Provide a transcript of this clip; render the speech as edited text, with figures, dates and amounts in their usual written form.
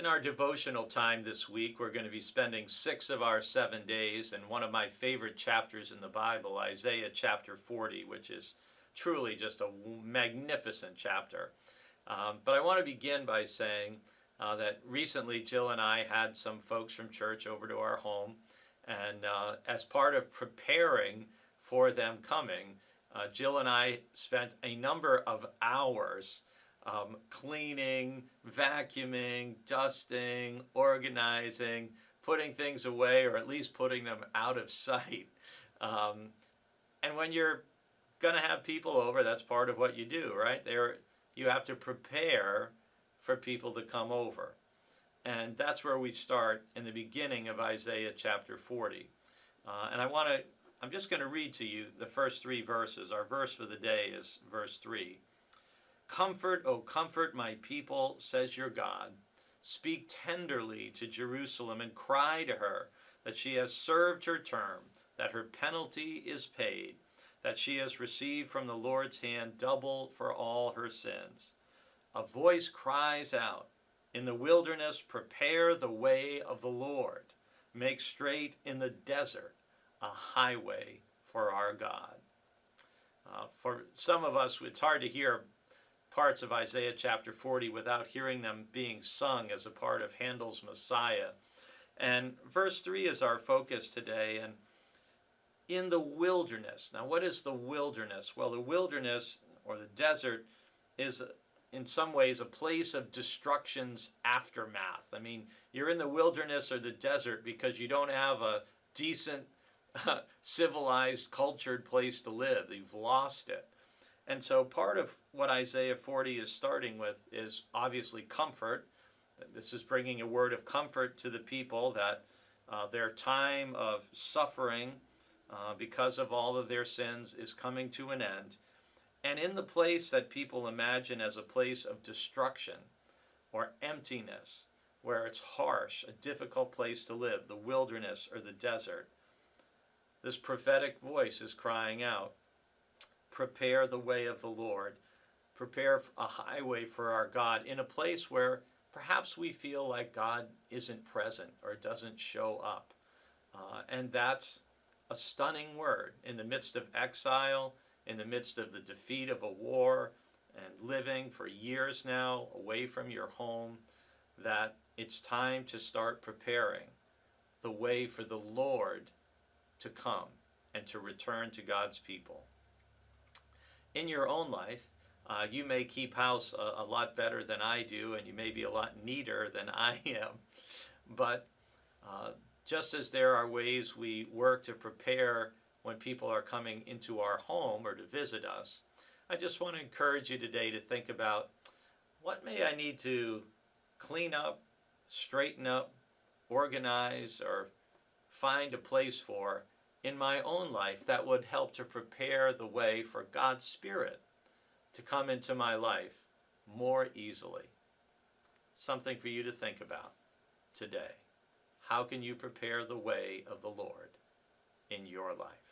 In our devotional time this week, we're going to be spending 6 of our 7 days in one of my favorite chapters in the Bible, Isaiah chapter 40, which is truly just a magnificent chapter. But I want to begin by saying that recently Jill and I had some folks from church over to our home, and as part of preparing for them coming, Jill and I spent a number of hours cleaning, vacuuming, dusting, organizing, putting things away, or at least putting them out of sight. And when you're going to have people over, that's part of what you do, right? You have to prepare for people to come over. And that's where we start in the beginning of Isaiah chapter 40. And I'm just going to read to you the first 3 verses. Our verse for the day is verse 3. Comfort, O comfort my people, says your God. Speak tenderly to Jerusalem and cry to her that she has served her term, that her penalty is paid, that she has received from the Lord's hand double for all her sins. A voice cries out, in the wilderness, prepare the way of the Lord. Make straight in the desert a highway for our God. For some of us, it's hard to hear parts of Isaiah chapter 40 without hearing them being sung as a part of Handel's Messiah. And verse 3 is our focus today. And in the wilderness. Now, what is the wilderness? Well, the wilderness, or the desert, is in some ways a place of destruction's aftermath. I mean, you're in the wilderness or the desert because you don't have a decent, civilized, cultured place to live. You've lost it. And so part of what Isaiah 40 is starting with is obviously comfort. This is bringing a word of comfort to the people that their time of suffering because of all of their sins is coming to an end. And in the place that people imagine as a place of destruction or emptiness, where it's harsh, a difficult place to live, the wilderness or the desert, this prophetic voice is crying out, prepare the way of the Lord. Prepare a highway for our God in a place where perhaps we feel like God isn't present or doesn't show up. And that's a stunning word in the midst of exile, in the midst of the defeat of a war, and living for years now away from your home, that it's time to start preparing the way for the Lord to come and to return to God's people. In your own life, you may keep house a lot better than I do, and you may be a lot neater than I am. But just as there are ways we work to prepare when people are coming into our home or to visit us, I just want to encourage you today to think about, what may I need to clean up, straighten up, organize, or find a place for in my own life that would help to prepare the way for God's Spirit to come into my life more easily. Something for you to think about today. How can you prepare the way of the Lord in your life?